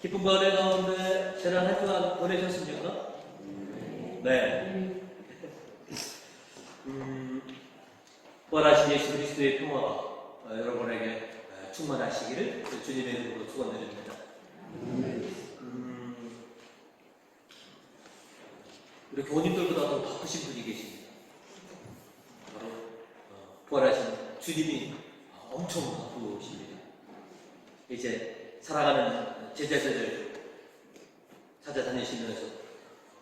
기쁜 가운데 가운데 지난 한 주간 보내셨습니까? 네. 부활하신 예수 그리스도의 평화가 여러분에게 충만하시기를 주님의 이름으로 축원드립니다. 우리 교우님들보다 더 바쁘신 분이 계십니다. 바로 부활하신 주님이 엄청 바쁘십니다. 이제 살아가는 제자들을 찾아다니시면서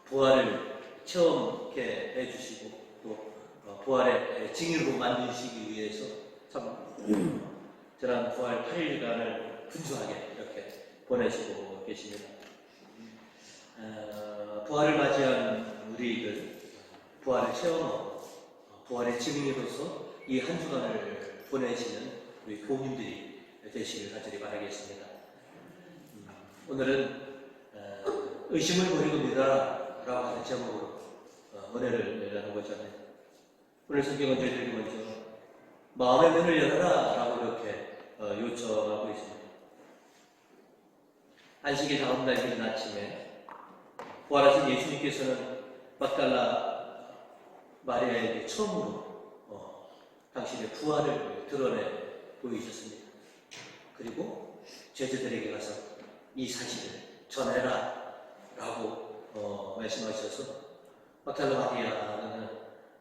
부활을 체험케 해주시고 또 부활의 증인으로 만드시기 위해서 참 지난 부활 8일간을 분주하게 이렇게 보내시고 계십니다. 부활을 맞이한 우리들, 부활을 체험하고 부활의 증인으로서 이 한 주간을 보내시는 우리 교우님들이 되시길 간절히 바라겠습니다. 오늘은 의심을 버리고 믿어라 라고 하는 제목으로 은혜를 나누고자 합니다. 오늘 성경은 저희들이 먼저 마음의 문을 열어라 라고 이렇게 요청하고 있습니다. 안식일 다음 날 이른 아침에 부활하신 예수님께서는 막달라 마리아에게 처음으로 당신의 부활을 드러내 보이셨습니다. 그리고 제자들에게 가서 이 사실을 전해라 라고 말씀하셔서 막달라 마리아는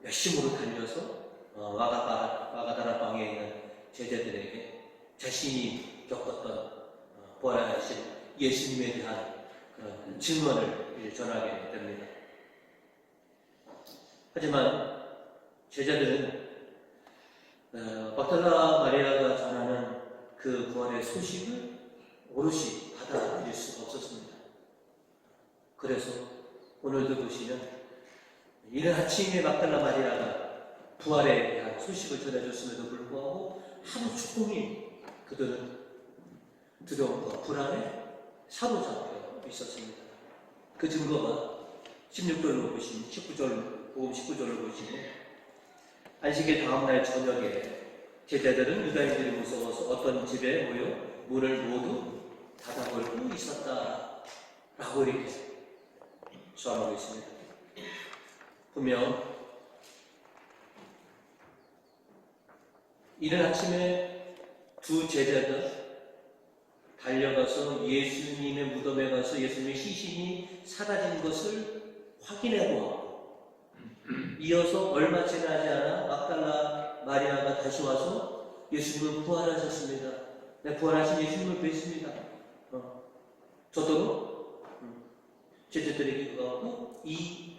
열심으로 달려서 마가다라 방에 있는 제자들에게 자신이 겪었던 부활하신 예수님에 대한 그런 증언을 전하게 됩니다. 하지만 제자들은 막달라 마리아가 전하는 그 부활의 소식을 오롯이 받아들일 수가 없었습니다. 그래서 오늘도 보시면 이른 아침에 막달라 마리아가 부활에 대한 소식을 전해줬음에도 불구하고 하루 종일 그들은 두려움과 불안에 사로잡혀 있었습니다. 그 증거가 16절로 보시면 복음 19절로 보시면 안식일 다음날 저녁에 제자들은 유다인들이 무서워서 어떤 집에 모여 문을 모두 닫아 걸고 있었다 라고 이렇게 주장하고 있습니다. 분명 이른 아침에 두 제자가 달려가서 예수님의 무덤에 가서 예수님의 시신이 사라진 것을 확인해 보았고 이어서 얼마 지나지 않아 막달라 마리아가 다시 와서 예수님을 부활하셨습니다. 네, 부활하신 예수님을 뵙습니다. 저도 제자들에게 가고 이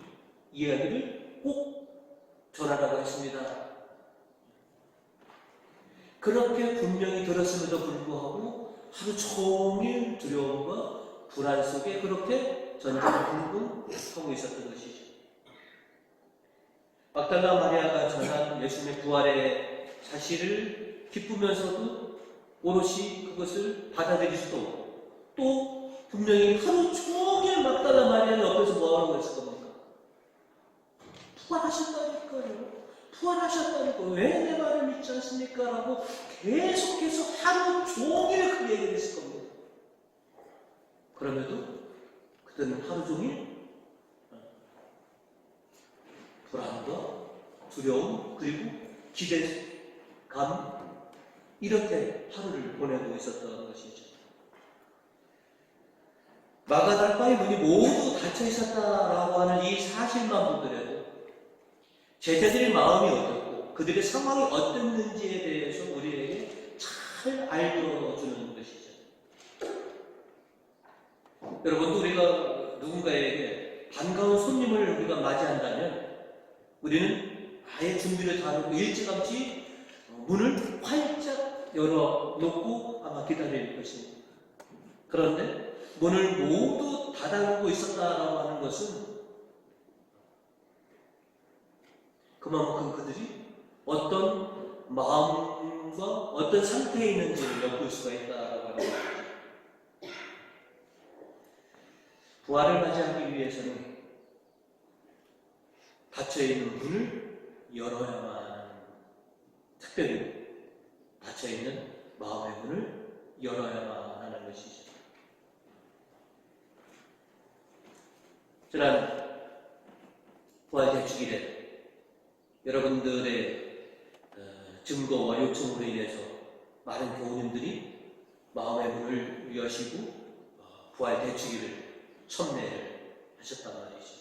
이야기를 꼭 전하라고 했습니다. 그렇게 분명히 들었음에도 불구하고 하루 종일 두려움과 불안 속에 그렇게 전전긍긍하고 있었던 것이죠. 막달라 마리아가 전한 예수님의 부활의 사실을 기쁘면서도 오롯이 그것을 받아들일 수도 없고 또 분명히 하루 종일 막달라 마리아는 옆에서 뭐하는 것일 겁니까? 부활하셨다니까요. 부활하셨다니까 왜 내 말을 믿지 않습니까? 라고 계속해서 하루 종일 그 얘기를 했을 겁니다. 그럼에도 그들은 하루 종일 불안과 두려움 그리고 기대감 이렇게 하루를 보내고 있었던 것이죠. 마가다라의 문이 모두 닫혀 있었다라고 하는 이 사실만 보더라도 제자들의 마음이 어떻고 그들의 상황이 어땠는지에 대해서 우리에게 잘 알려주는 것이죠. 여러분도 우리가 누군가에게 반가운 손님을 우리가 맞이한다면 우리는 아예 준비를 다 하고 일찌감치 문을 활짝 열어놓고 아마 기다릴 것입니다. 그런데 문을 모두 닫아놓고 있었다라고 하는 것은 그만큼 그들이 어떤 마음과 어떤 상태에 있는지를 엿볼 수가 있다라고 하는 것입니다. 부활을 맞이하기 위해서는 닫혀있는 문을 열어야만 하는, 특별히 닫혀있는 마음의 문을 열어야만 하는 것이죠. 지난 부활 대축일에 여러분들의 증거와 요청으로 인해서 많은 교우님들이 마음의 문을 여시고 부활 대축일을 참례를 하셨단 말이죠.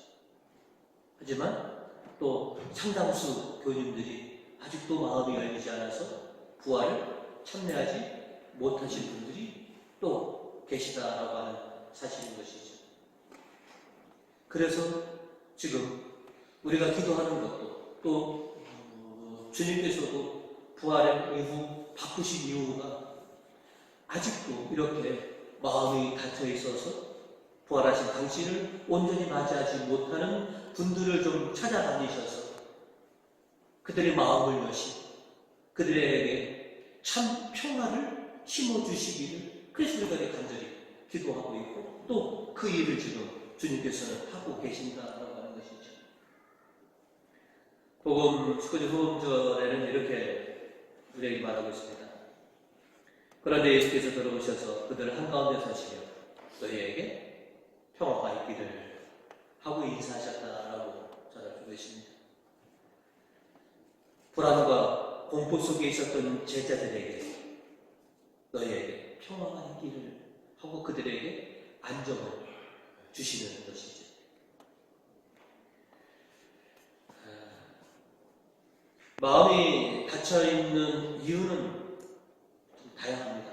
하지만 또 상당수 교우님들이 아직도 마음이 열리지 않아서 부활을 참례하지 못하신 분들이 또 계시다라고 하는 사실인 것이죠. 그래서 지금 우리가 기도하는 것도 또 주님께서도 부활 이후 바꾸신 이유가 아직도 이렇게 마음이 닫혀 있어서 부활하신 당신을 온전히 맞이하지 못하는 분들을 좀 찾아다니셔서 그들의 마음을 여시고 그들에게 참 평화를 심어주시기를 그래서 우리가 간절히 기도하고 있고 또 그 일을 지금 주님께서는 하고 계신다라고 하는 것이죠. 복음 19절 후음절에는 이렇게 우리에게 말하고 있습니다. 그런데 예수께서 들어오셔서 그들을 한가운데 서시며 너희에게 평화가 있기를 하고 인사하셨다라고 전하고 계십니다. 불안과 공포 속에 있었던 제자들에게 너희에게 평화가 있기를 하고 그들에게 안정을 주시는 것이죠. 마음이 닫혀있는 이유는 좀 다양합니다.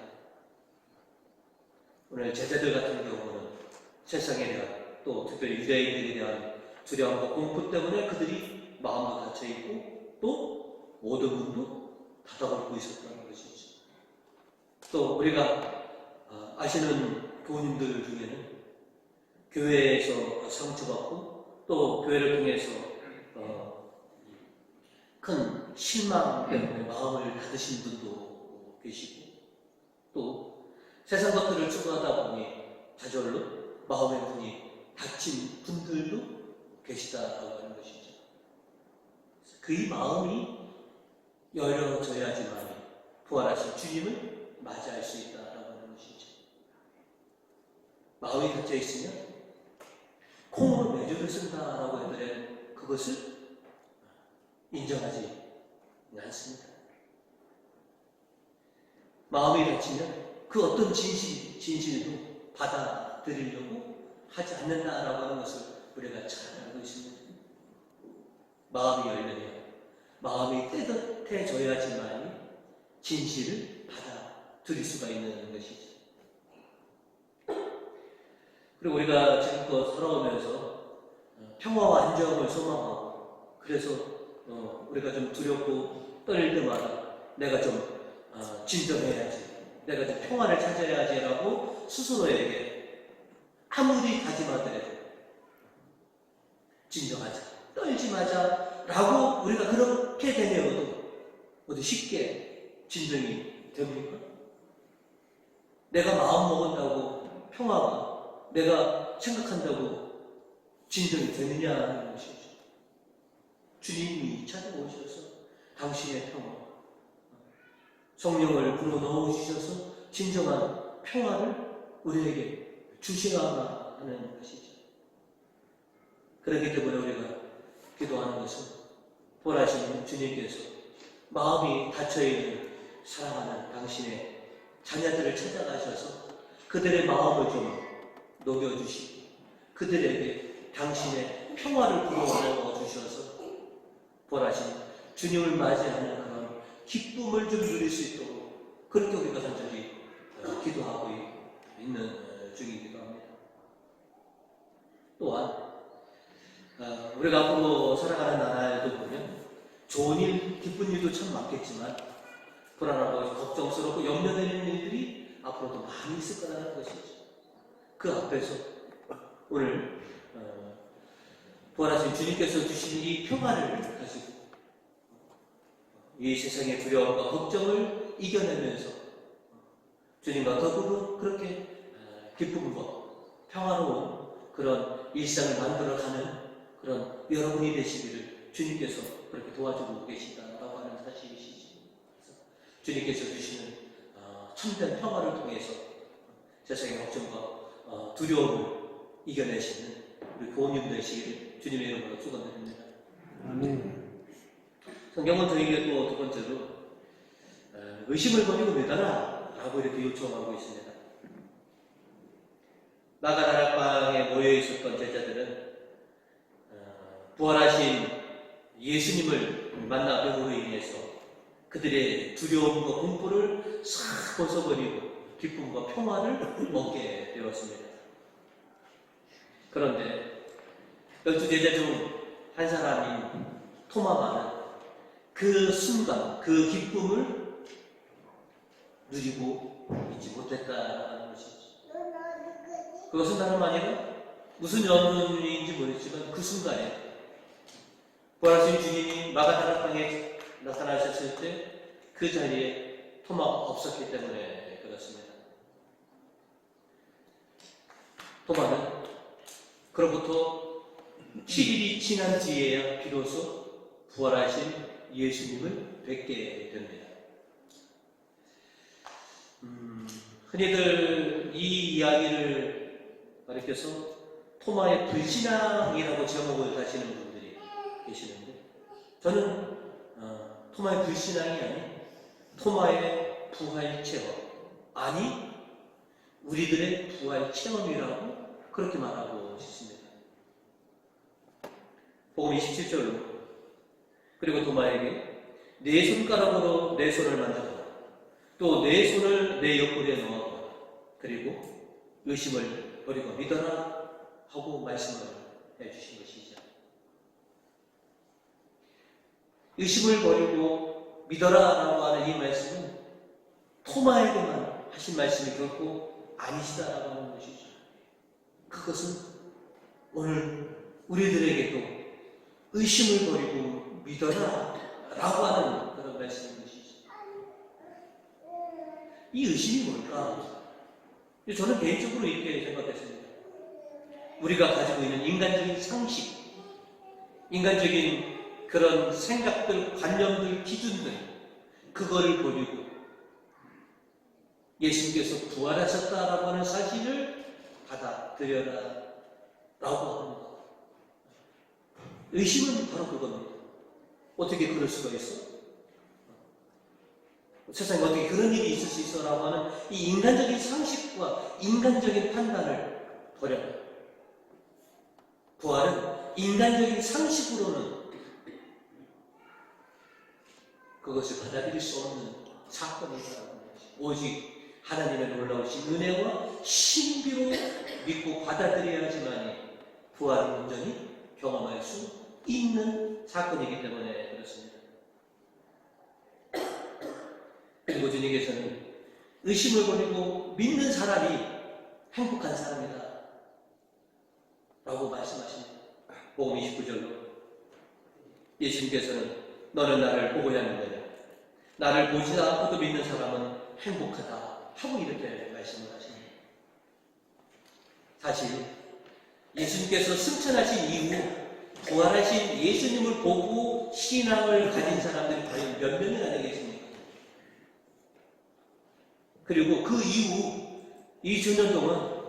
오늘 제자들 같은 경우는 세상에 대한 또 특별히 유대인들에 대한 두려움과 공포 때문에 그들이 마음도 닫혀있고 또 모든 문도 닫아버리고 있었다는 것이죠. 또 우리가 아시는 교우님들 중에는 교회에서 상처받고 또 교회를 통해서 큰 실망 때문에 마음을 닫으신 분도 계시고 또 세상 것들을 추구하다 보니 좌절로 마음의 문이 닫힌 분들도 계시다라고 하는 것이죠. 그의 마음이 열려져야지만 부활하신 주님을 맞이할 수 있다라고 하는 것이죠. 마음이 닫혀 있으면 콩으로 매주를 쓴다라고 하더라도 그것을 인정하지 않습니다. 마음이 닫히면 그 어떤 진실도 받아들이려고 하지 않는다라고 하는 것을 우리가 잘 알고 있습니다. 마음이 열리면 마음이 따뜻해져야지만 진실을 받아들일 수가 있는 것이죠. 그리고 우리가 지금껏 살아오면서 평화와 안정을 소망하고 그래서 우리가 좀 두렵고 떨릴 때마다 내가 좀 진정해야지, 내가 좀 평화를 찾아야지라고 스스로에게 아무리 다짐하더라도 진정하자, 떨지 마자라고 우리가 그렇게 되뇌어도 어디 쉽게 진정이 됩니까? 내가 마음 먹었다고 평화가 내가 생각한다고 진정이 되느냐 하는 것이죠. 주님이 찾아오셔서 당신의 평화, 성령을 불어넣으셔서 진정한 평화를 우리에게 주셔야 하는 것이죠. 그렇기 때문에 우리가 기도하는 것은 부활하신 주님께서 마음이 닫혀있는 사랑하는 당신의 자녀들을 찾아가셔서 그들의 마음을 좀 녹여주시고 그들에게 당신의 평화를 불어넣어 주셔서 부활하신 주님을 맞이하는 그런 기쁨을 좀 누릴 수 있도록 그렇게 우리가 간절히 기도하고 있는 중이기도 합니다. 또한 우리가 앞으로 살아가는 나라에도 보면 좋은 일, 기쁜 일도 참 많겠지만 불안하고 걱정스럽고 염려되는 일들이 앞으로도 많이 있을 거라는 것이죠. 그 앞에서 오늘 부활하신 주님께서 주신 이 평화를 가지고 이 세상의 두려움과 걱정을 이겨내면서 주님과 더불어 그렇게 기쁨과 평화로운 그런 일상을 만들어가는 그런 여러분이 되시기를 주님께서 그렇게 도와주고 계신다고 하는 사실이시죠. 주님께서 주시는 참된 평화를 통해서 세상의 걱정과 두려움을 이겨내시는 우리 구원님 되시기를 주님의 이름으로 축원드립니다. 아멘. 성경은 저에게 또 두 번째로 의심을 버리고 믿어라 라고 이렇게 요청하고 있습니다. 마가다락방에 모여 있었던 제자들은 부활하신 예수님을 만나 뵈므로 인해서 그들의 두려움과 공포를 싹 벗어버리고 기쁨과 평화를 얻게 되었습니다. 그런데 12제자 중 한 사람인 토마마는 그 순간 그 기쁨을 누리고 있지 못했다는 것이죠. 그것은 다름 아니라 무슨 연인지 모르겠지만 그 순간에 부활하신 주님이 마가다락방에 나타나셨을 때 그 자리에 토마가 없었기 때문에 그렇습니다. 토마는 그로부터 7일이 지난 뒤에야 비로소 부활하신 예수님을 뵙게 됩니다. 흔히들 이 이야기를 가리켜서 토마의 불신앙이라고 제목을 다시는 분들이 계시는데, 저는 토마의 불신앙이 아닌 토마의 부활 체험, 아니 우리들의 부활 체험이라고 그렇게 말하고 싶습니다. 복음 27절로 그리고 토마에게 내 손가락으로 내 손을 만져보라, 또 내 손을 내 옆구리에 넣어보라, 그리고 의심을 버리고 믿어라 하고 말씀을 해주신 것이죠. 의심을 버리고 믿어라라고 하는 이 말씀은 토마에게만 하신 말씀이 결코 아니시다라고 하는 것이죠. 그것은 오늘 우리들에게도 의심을 버리고 믿어라 라고 하는 그런 말씀인 것이죠. 이 의심이 뭘까? 저는 개인적으로 이렇게 생각했습니다. 우리가 가지고 있는 인간적인 상식, 인간적인 그런 생각들, 관념들, 기준들, 그거를 버리고 예수님께서 부활하셨다라고 하는 사실을 받아들여라 라고 하는 것. 의심은 바로 그겁니다. 어떻게 그럴 수가 있어? 세상에 어떻게 그런 일이 있을 수 있어? 라고 하는 이 인간적인 상식과 인간적인 판단을 버려라. 부활은 인간적인 상식으로는 그것을 받아들일 수 없는 사건이라는 것이, 오직 하나님의 놀라우신 은혜와 신비로 믿고 받아들여야지만 부활을 온전히 경험할 수 있는 사건이기 때문에 그렇습니다. 그리고 주님께서는 의심을 버리고 믿는 사람이 행복한 사람이다 라고 말씀하십니다. 복음 29절로 예수님께서는 너는 나를 보고야 믿느냐, 나를 보지 않고도 믿는 사람은 행복하다 하고 이렇게 말씀을 하십니다. 사실 예수님께서 승천하신 이후 부활하신 예수님을 보고 신앙을 가진 사람들이 과연 몇 명이나 되겠습니까? 그리고 그 이후 2000년 동안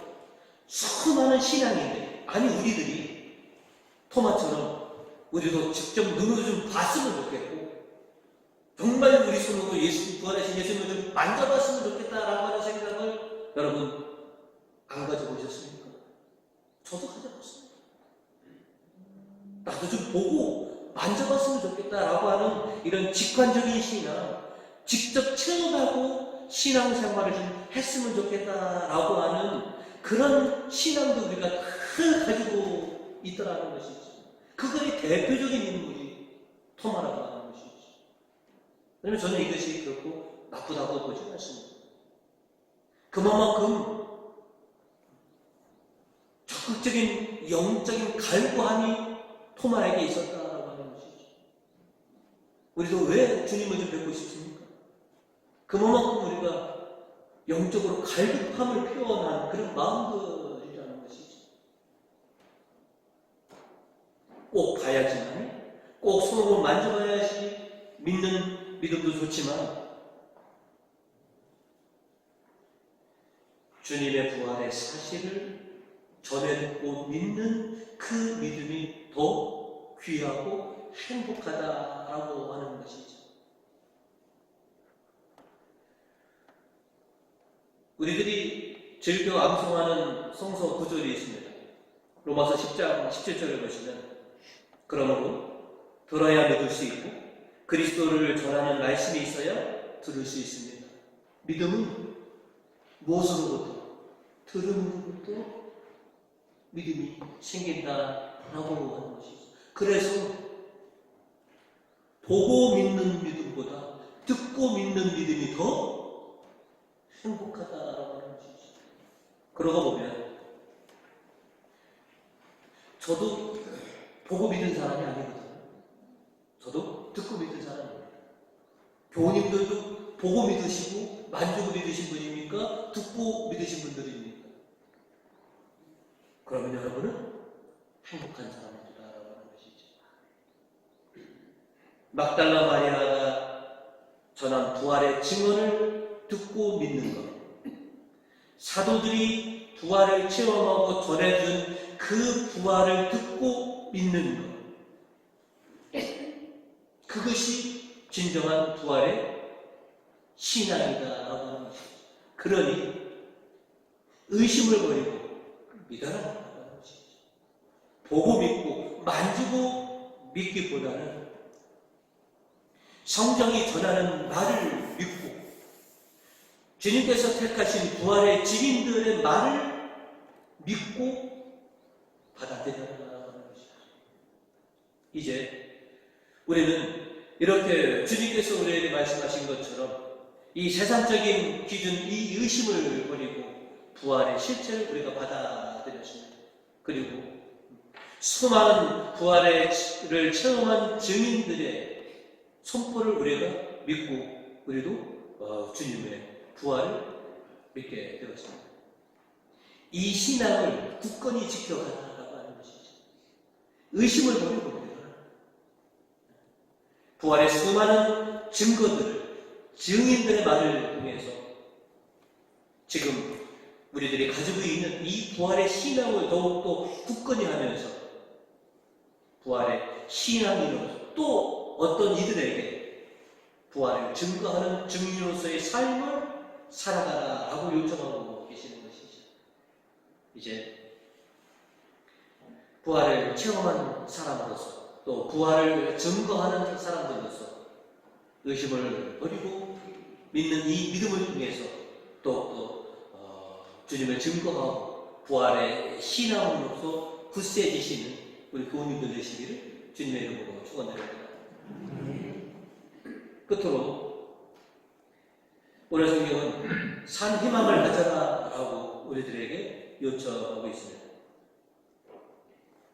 수많은 신앙인들, 아니 우리들이 토마처럼 우리도 직접 눈으로 좀 봤으면 좋겠고, 정말 우리 손으로 예수님, 부활하신 예수님을 좀 만져봤으면 좋겠다라고 하는 생각을 여러분 안 가져보셨습니까? 저도 가져봤습니다. 나도 좀 보고 만져봤으면 좋겠다라고 하는 이런 직관적인 신앙, 직접 체험하고 신앙생활을 좀 했으면 좋겠다라고 하는 그런 신앙도 우리가 다 가지고 있더라는 것이죠. 그거의 대표적인 인물이 토마라고 하는 것이죠. 왜냐하면 저는 이것이 결코 나쁘다고 보지 않습니다. 그만큼 적극적인 영적인 갈구함이 토마에게 있었다라고 하는 것이죠. 우리도 왜 주님을 좀 뵙고 싶습니까? 그만큼 우리가 영적으로 갈급함을 표현한 그런 마음들이라는 것이죠. 꼭 가야지만, 꼭 손으로 만져봐야지 믿는 믿음도 좋지만, 주님의 부활의 사실을 전해듣고 믿는 그 믿음이 더 귀하고 행복하다라고 하는 것이죠. 우리들이 즐겨 암송하는 성서 구절이 있습니다. 로마서 10장 17절을 보시면, 그러므로 들어야 믿을 수 있고 그리스도를 전하는 말씀이 있어야 들을 수 있습니다. 믿음은 무엇으로부터? 들음으로부터 믿음이 생긴다라고 하는 것이죠. 그래서 보고 믿는 믿음보다 듣고 믿는 믿음이 더 행복하다라고 하는 것이죠. 그러고 보면 저도 보고 믿는 사람이 아니거든요. 저도 듣고 믿는 사람입니다. 교우님들도 보고 믿으시고 만지고 믿으신 분입니까? 듣고 믿으신 분들입니까? 그러면 여러분은 행복한 사람이라고 하는 것이죠. 막달라 마리아가 전한 부활의 증언을 듣고 믿는 것, 사도들이 부활을 체험하고 전해준 그 부활을 듣고 믿는 것, 그것이 진정한 부활의 신앙이다라고 하는 것이죠. 그러니 의심을 버리고 믿어라. 보고 믿고 만지고 믿기보다는 성경이 전하는 말을 믿고 주님께서 택하신 부활의 증인들의 말을 믿고 받아들여라고 하는 것이죠. 이제 우리는 이렇게 주님께서 우리에게 말씀하신 것처럼 이 세상적인 기준, 이 의심을 버리고 부활의 실체를 우리가 받아들였습니다. 그리고 수많은 부활을 체험한 증인들의 선포를 우리가 믿고 우리도 주님의 부활을 믿게 되었습니다. 이 신앙을 굳건히 지켜가라고 하는 것이죠. 의심을 버리고 우리가 부활의 수많은 증거들을, 증인들의 말을 통해서 지금 우리들이 가지고 있는 이 부활의 신앙을 더욱더 굳건히 하면서 부활의 신앙인으로서 또 어떤 이들에게 부활을 증거하는 증인으로서의 삶을 살아가라라고 요청하고 계시는 것이죠. 이제 부활을 체험한 사람으로서 또 부활을 증거하는 사람들로서 의심을 버리고 믿는 이 믿음을 통해서 또 주님을 증거하고 부활의 신앙으로서 굳세지시는 우리 교우님들 되시기를 주님의 이름으로 축원드립니다. 끝으로 오늘 성경은 산 희망을 가져라라고 우리들에게 요청하고 있습니다.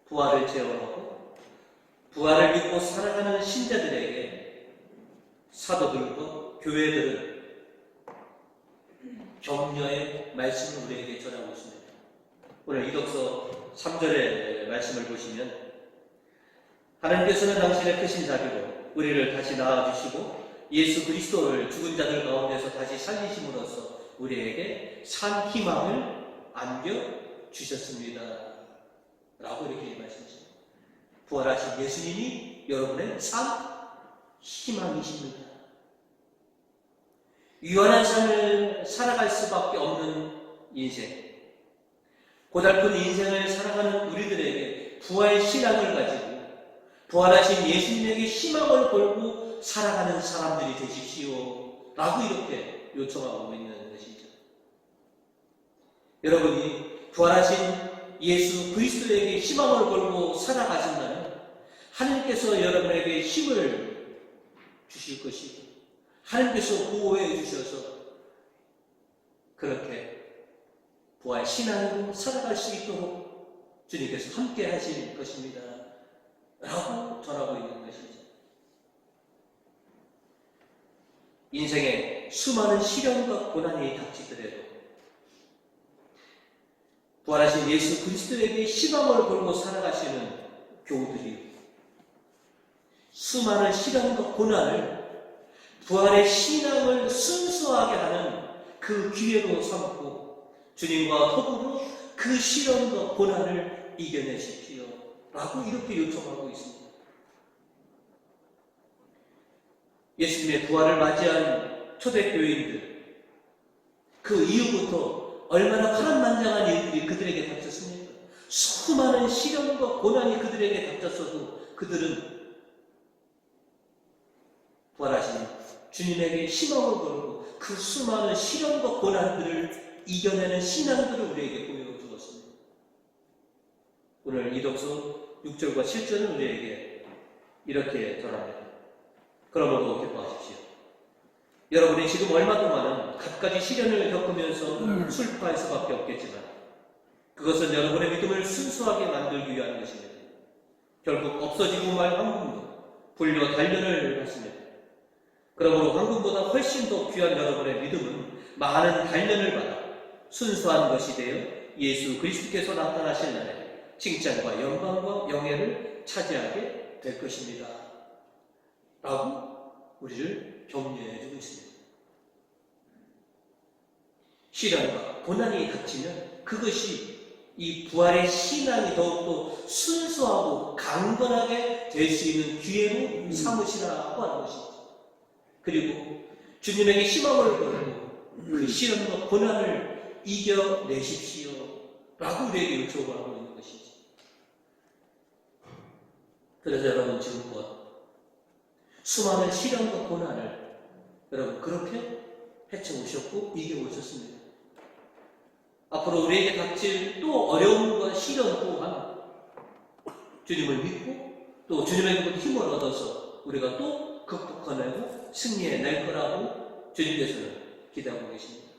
부활을 체험하고 부활을 믿고 살아가는 신자들에게 사도들과 교회들은 격려의 말씀을 우리에게 전하고 있습니다. 오늘 이독서 3절의 말씀을 보시면, 하나님께서는 당신의 크신 자비로 우리를 다시 낳아주시고 예수 그리스도를 죽은 자들 가운데서 다시 살리심으로써 우리에게 산 희망을 안겨주셨습니다 라고 이렇게 말씀하십니다. 부활하신 예수님이 여러분의 산 희망이십니다. 유한한 삶을 살아갈 수밖에 없는 인생, 고달픈 인생을 살아가는 우리들에게 부활 신앙을 가지고 부활하신 예수님에게 희망을 걸고 살아가는 사람들이 되십시오 라고 이렇게 요청하고 있는 것이죠. 여러분이 부활하신 예수 그리스도에게 희망을 걸고 살아가신다면 하나님께서 여러분에게 힘을 주실 것이고 하나님께서 보호해 주셔서 그렇게 부활 신앙으로 살아갈 수 있도록 주님께서 함께 하실 것입니다 라고 전하고 있는 것이죠. 인생에 수많은 시련과 고난이 닥치더라도 부활하신 예수 그리스도에게 희망을 걸고 살아가시는 교우들이 수많은 시련과 고난을 부활의 신앙을 순수하게 하는 그 기회로 삼고 주님과 더불어 그 시련과 고난을 이겨내십시오. 라고 이렇게 요청하고 있습니다. 예수님의 부활을 맞이한 초대교인들, 그 이후부터 얼마나 파란만장한 일들이 그들에게 닥쳤습니까? 수많은 시련과 고난이 그들에게 닥쳤어도 그들은 부활하신 주님에게 희망을 걸고 그 수많은 시련과 고난들을 이겨내는 신앙들을 우리에게 보여주었습니다. 오늘 이독서 6절과 7절은 우리에게 이렇게 전합니다. 그러므로 기뻐하십시오. 여러분이 지금 얼마 동안은 갖가지 시련을 겪으면서 슬퍼할 수밖에 없겠지만 그것은 여러분의 믿음을 순수하게 만들기 위한 것입니다. 결국 없어지고 말 황금도 불려 단련을 받습니다. 그러므로 황금보다 훨씬 더 귀한 여러분의 믿음은 많은 단련을 받아 순수한 것이 되어 예수 그리스도께서 나타나실 날에 칭찬과 영광과 영예를 차지하게 될 것입니다. 라고 우리를 격려해 주고 있습니다. 시련과 고난이 닥치면 그것이 이 부활의 신앙이 더욱더 순수하고 강건하게 될 수 있는 기회로 삼으시라고 하는 것입니다. 그리고 주님에게 희망을 걸고 그 시련과 고난을 이겨내십시오. 라고 우리에게 요청을 하고 있는 것이죠. 그래서 여러분 지금껏 수많은 시련과 고난을 여러분 그렇게 헤쳐오셨고 이겨오셨습니다. 앞으로 우리에게 닥칠 또 어려움과 시련 또한 주님을 믿고 또 주님에게부터 힘을 얻어서 우리가 또 극복해내고 승리해낼 거라고 주님께서는 기대하고 계십니다.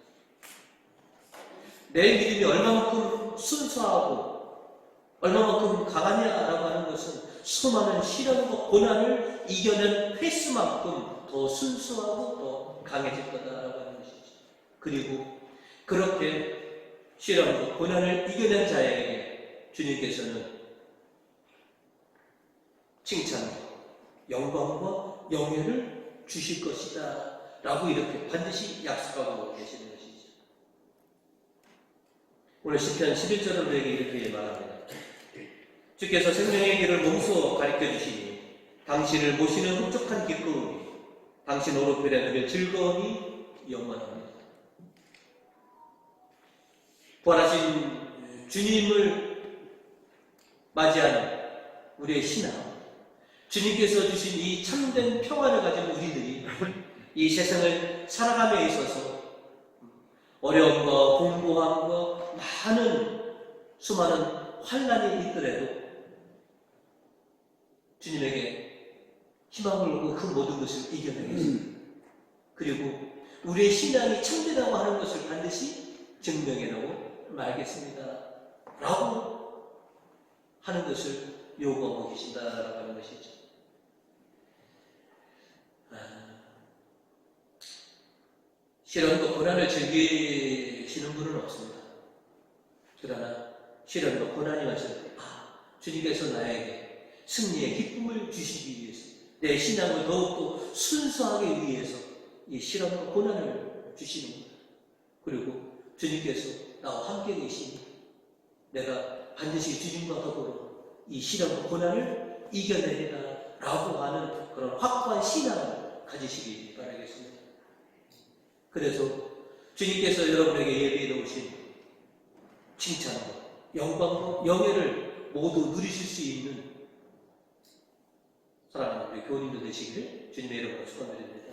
내 믿음이 얼마만큼 순수하고 얼마만큼 강하냐라고 하는 것은 수많은 시련과 고난을 이겨낸 횟수만큼 더 순수하고 더 강해질 거다라고 하는 것이죠. 그리고 그렇게 시련과 고난을 이겨낸 자에게 주님께서는 칭찬과 영광과 영예를 주실 것이다 라고 이렇게 반드시 약속하고 계시는 것이죠. 오늘 시편 11절은 우리에게 이렇게 말합니다. 주께서 생명의 길을 몸소 가르쳐 주시니 당신을 모시는 흡족한 기쁨이 당신 오른편에 누려 즐거움이 영원합니다. 부활하신 주님을 맞이하는 우리의 신앙, 주님께서 주신 이 참된 평안을 가진 우리들이 이 세상을 살아감에 있어서 어려움과 공고함과 많은 수많은 환난이 있더라도 주님에게 희망을 걸고 그 모든 것을 이겨내겠습니다. 그리고 우리의 신앙이 참되다고 하는 것을 반드시 증명해내고 말겠습니다. 라고 하는 것을 요구하고 계신다라고 하는 것이죠. 시련과 고난을 즐기시는 분은 없습니다. 그러나 시련과 고난이 왔을 때 주님께서 나에게 승리의 기쁨을 주시기 위해서 내 신앙을 더욱더 순수하게 위해서 이 시련과 고난을 주시는 것. 그리고 주님께서 나와 함께 계시니 내가 반드시 주님과 더불어 이 시련과 고난을 이겨내리라 라고 하는 그런 확고한 신앙을 가지시기 바라겠습니다. 그래서 주님께서 여러분에게 예비해 놓으신 칭찬과 영광과 영예를 모두 누리실 수 있는 사랑하는 우리 교우님들 되시기를 주님의 이름으로 축원드립니다.